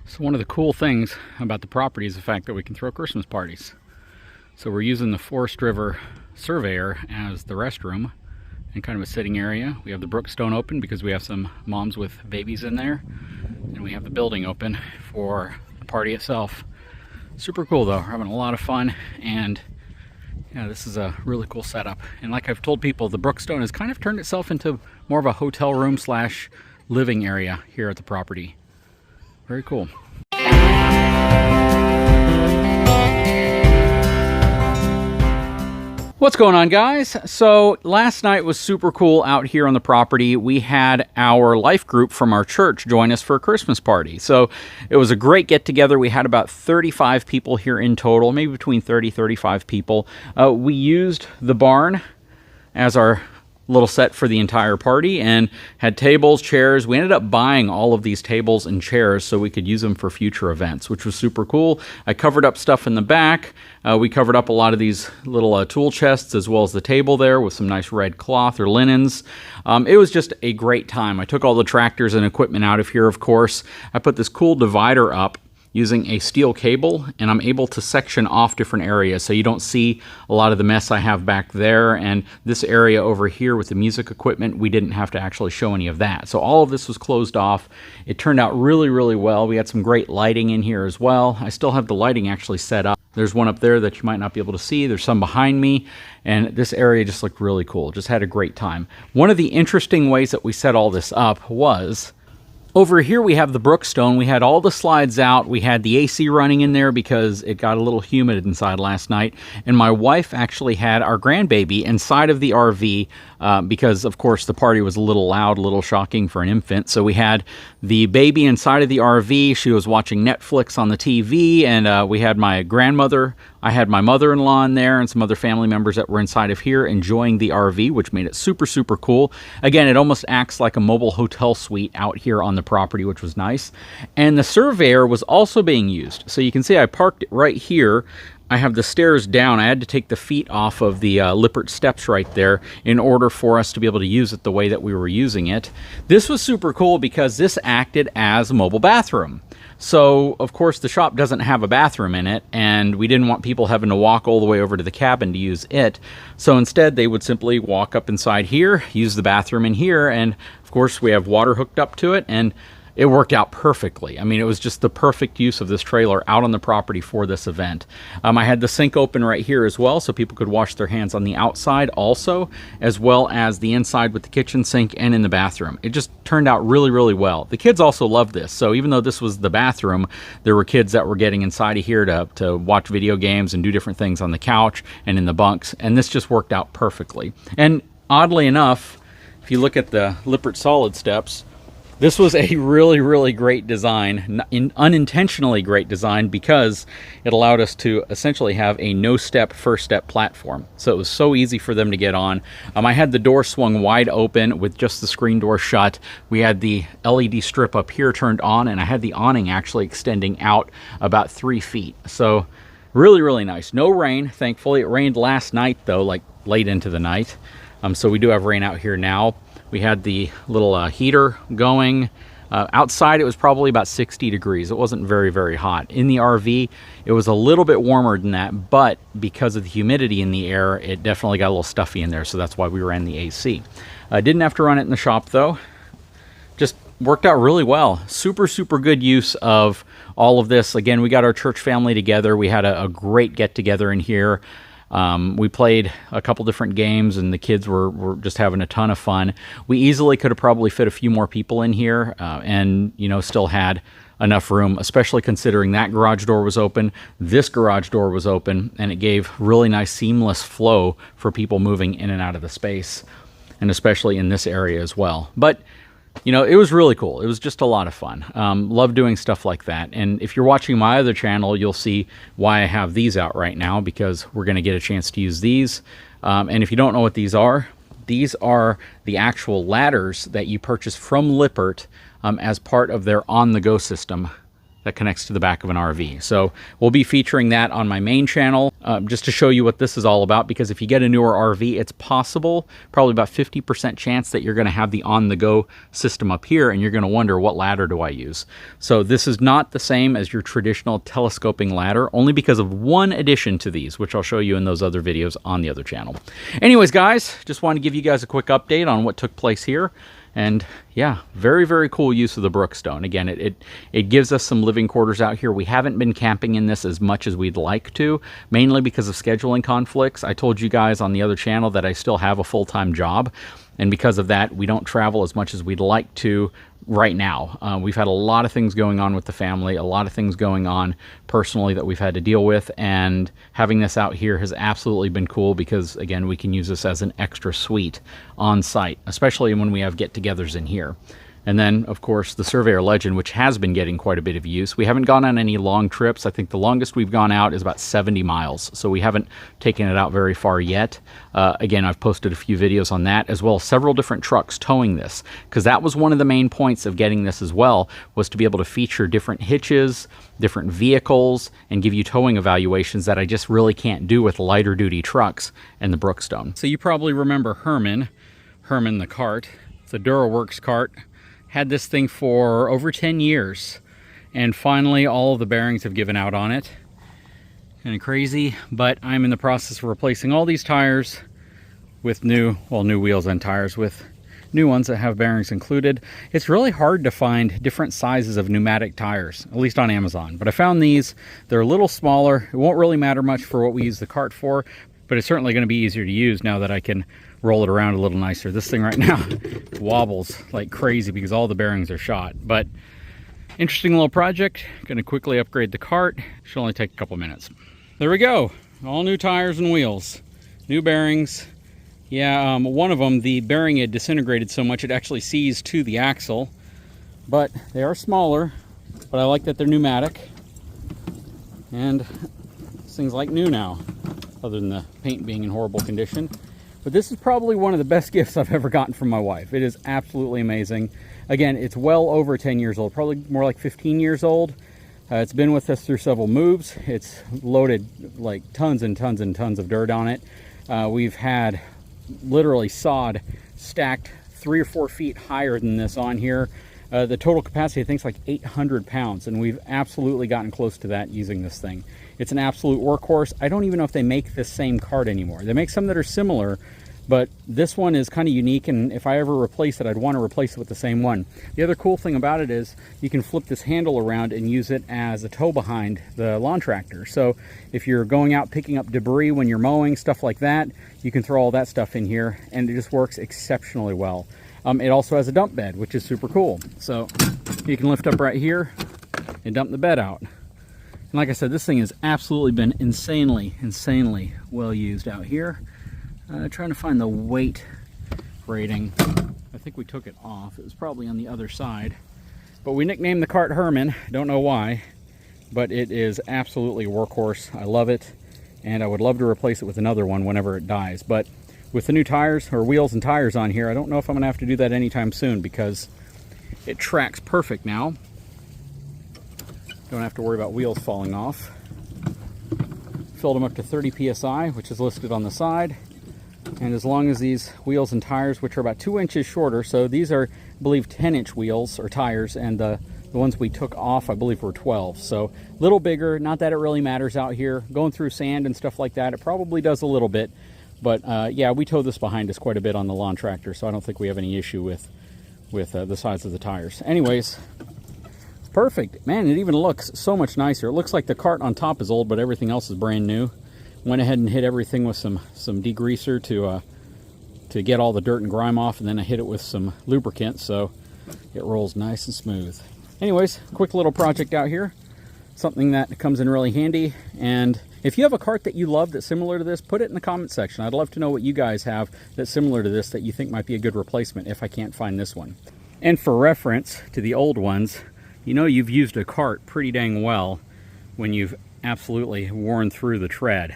So one of the cool things about the property is the fact that we can throw Christmas parties. So we're using the Forest River Surveyor as the restroom and kind of a sitting area. We have the Brookstone open because we have some moms with babies in there. And we have the building open for the party itself. Super cool though, we're having a lot of fun, and yeah, this is a really cool setup. And like I've told people, the Brookstone has kind of turned itself into more of a hotel room slash living area here at the property. Very cool. What's going on, guys? So last night was super cool out here on the property. We had our life group from our church join us for a Christmas party. So it was a great get together. We had about 35 people here in total, maybe between 35 people. We used the barn as our little set for the entire party and had tables, chairs. We ended up buying all of these tables and chairs so we could use them for future events, which was super cool. I covered up stuff in the back. We covered up a lot of these little tool chests as well as the table there with some nice red cloth or linens. It was just a great time. I took all the tractors and equipment out of here, of course. I put this cool divider up using a steel cable, and I'm able to section off different areas so you don't see a lot of the mess I have back there. And this area over here with the music equipment, we didn't have to actually show any of that. So all of this was closed off. It turned out really, really well. We had some great lighting in here as well. I still have the lighting actually set up. There's one up there that you might not be able to see. There's some behind me, and this area just looked really cool. Just had a great time. One of the interesting ways that we set all this up was over here we have the Brookstone. We had all the slides out. We had the AC running in there because it got a little humid inside last night. And my wife actually had our grandbaby inside of the RV because, of course, the party was a little loud, a little shocking for an infant. So we had the baby inside of the RV. She was watching Netflix on the TV, and we had my grandmother. I had my mother-in-law in there and some other family members that were inside of here enjoying the RV, which made it super, super cool. Again, it almost acts like a mobile hotel suite out here on the property, which was nice. And the Surveyor was also being used. So you can see I parked it right here. I have the stairs down. I had to take the feet off of the Lippert steps right there in order for us to be able to use it the way that we were using it. This was super cool because this acted as a mobile bathroom. So, of course, the shop doesn't have a bathroom in it, and we didn't want people having to walk all the way over to the cabin to use it. So instead, they would simply walk up inside here, use the bathroom in here, and of course, we have water hooked up to it, and it worked out perfectly. I mean, it was just the perfect use of this trailer out on the property for this event. I had the sink open right here as well, so people could wash their hands on the outside also, as well as the inside with the kitchen sink and in the bathroom. It just turned out really, really well. The kids also loved this. So even though this was the bathroom, there were kids that were getting inside of here to watch video games and do different things on the couch and in the bunks, and this just worked out perfectly. And oddly enough, if you look at the Lippert solid steps, this was a really, really great design, unintentionally great design, because it allowed us to essentially have a no-step, first-step platform. So it was so easy for them to get on. I had the door swung wide open with just the screen door shut. We had the LED strip up here turned on, and I had the awning actually extending out about 3 feet. So really, really nice. No rain, thankfully. It rained last night, though, like late into the night. So we do have rain out here now. We had the little heater going. Outside, it was probably about 60 degrees. It wasn't very, very hot. In the RV, it was a little bit warmer than that, but because of the humidity in the air, it definitely got a little stuffy in there, so that's why we ran the AC. Didn't have to run it in the shop, though. Just worked out really well. Super, super good use of all of this. Again, we got our church family together. We had a great get-together in here. We played a couple different games, and the kids were just having a ton of fun. We easily could have probably fit a few more people in here, and still had enough room, especially considering that garage door was open, this garage door was open, and it gave really nice seamless flow for people moving in and out of the space, and especially in this area as well. But it was really cool. It was just a lot of fun. Love doing stuff like that. And if you're watching my other channel, you'll see why I have these out right now, because we're going to get a chance to use these. And if you don't know what these are the actual ladders that you purchase from Lippert as part of their on-the-go system that connects to the back of an RV. So we'll be featuring that on my main channel, just to show you what this is all about, because if you get a newer RV, it's possible, probably about 50% chance that you're going to have the on-the-go system up here, and you're going to wonder, what ladder do I use? So this is not the same as your traditional telescoping ladder, only because of one addition to these, which I'll show you in those other videos on the other channel. Anyways, guys, just wanted to give you guys a quick update on what took place here. And yeah, very, very cool use of the Brookstone. Again, it gives us some living quarters out here. We haven't been camping in this as much as we'd like to, mainly because of scheduling conflicts. I told you guys on the other channel that I still have a full-time job, and because of that, we don't travel as much as we'd like to right now. We've had a lot of things going on with the family, a lot of things going on personally that we've had to deal with, and having this out here has absolutely been cool because, again, we can use this as an extra suite on site, especially when we have get-togethers in here. And then, of course, the Surveyor Legend, which has been getting quite a bit of use. We haven't gone on any long trips. I think the longest we've gone out is about 70 miles, so we haven't taken it out very far yet. Again, I've posted a few videos on that, as well as several different trucks towing this, because that was one of the main points of getting this as well, was to be able to feature different hitches, different vehicles, and give you towing evaluations that I just really can't do with lighter duty trucks and the Brookstone. So you probably remember Herman the cart. It's a DuraWorks cart. Had this thing for over 10 years, and finally all of the bearings have given out on it. Kind of crazy, but I'm in the process of replacing all these tires with new wheels and tires with new ones that have bearings included. It's really hard to find different sizes of pneumatic tires, at least on Amazon, but I found these. They're a little smaller. It won't really matter much for what we use the cart for, but it's certainly going to be easier to use now that I can roll it around a little nicer. This thing right now wobbles like crazy because all the bearings are shot. But interesting little project. Going to quickly upgrade the cart. Should only take a couple minutes. There we go. All new tires and wheels. New bearings. Yeah, one of them, the bearing had disintegrated so much it actually seized to the axle. But they are smaller. But I like that they're pneumatic. And this thing's like new now, other than the paint being in horrible condition. But this is probably one of the best gifts I've ever gotten from my wife. It is absolutely amazing. Again, it's well over 10 years old, probably more like 15 years old. It's been with us through several moves. It's loaded like tons and tons and tons of dirt on it. We've had literally sod stacked 3 or 4 feet higher than this on here. The total capacity, I think, is like 800 pounds, and we've absolutely gotten close to that using this thing. It's an absolute workhorse. I don't even know if they make this same cart anymore. They make some that are similar, but this one is kind of unique, and if I ever replace it, I'd want to replace it with the same one. The other cool thing about it is you can flip this handle around and use it as a tow behind the lawn tractor. So if you're going out picking up debris when you're mowing, stuff like that, you can throw all that stuff in here, and it just works exceptionally well. It also has a dump bed, which is super cool. So you can lift up right here and dump the bed out. And like I said, this thing has absolutely been insanely well used out here. Trying to find the weight rating. I think we took it off. It was probably on the other side. But we nicknamed the cart Herman. Don't know why, but it is absolutely a workhorse. I love it, and I would love to replace it with another one whenever it dies. But with the new tires, or wheels and tires on here, I don't know if I'm going to have to do that anytime soon because it tracks perfect now. Don't have to worry about wheels falling off. Filled them up to 30 psi, which is listed on the side. And as long as these wheels and tires, which are about 2 inches shorter, so these are, I believe, 10-inch wheels or tires, and the ones we took off, I believe, were 12. So a little bigger. Not that it really matters out here. Going through sand and stuff like that, it probably does a little bit. But yeah, we tow this behind us quite a bit on the lawn tractor, so I don't think we have any issue with the size of the tires. Anyways, it's perfect. Man, it even looks so much nicer. It looks like the cart on top is old, but everything else is brand new. Went ahead and hit everything with some degreaser to get all the dirt and grime off, and then I hit it with some lubricant so it rolls nice and smooth. Anyways, quick little project out here. Something that comes in really handy. And if you have a cart that you love that's similar to this, put it in the comment section. I'd love to know what you guys have that's similar to this that you think might be a good replacement if I can't find this one. And for reference to the old ones, you know you've used a cart pretty dang well when you've absolutely worn through the tread.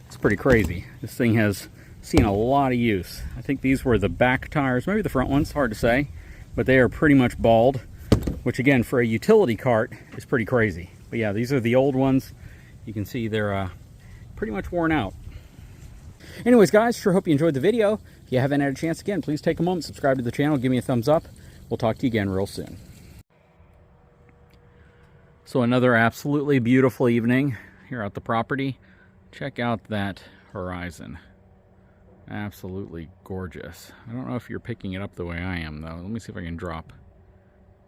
It's pretty crazy. This thing has seen a lot of use. I think these were the back tires, maybe the front ones, hard to say, but they are pretty much bald. which again, for a utility cart, is pretty crazy. But yeah, these are the old ones. You can see they're pretty much worn out. Anyways, guys, sure hope you enjoyed the video. If you haven't had a chance, again, please take a moment, subscribe to the channel, give me a thumbs up. We'll talk to you again real soon. So another absolutely beautiful evening here at the property. Check out that horizon. Absolutely gorgeous. I don't know if you're picking it up the way I am, though. Let me see if I can drop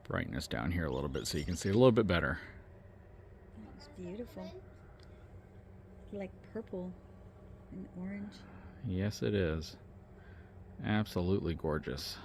brightness down here a little bit so you can see a little bit better. It's beautiful. Like purple and orange. Yes, it is. Absolutely gorgeous.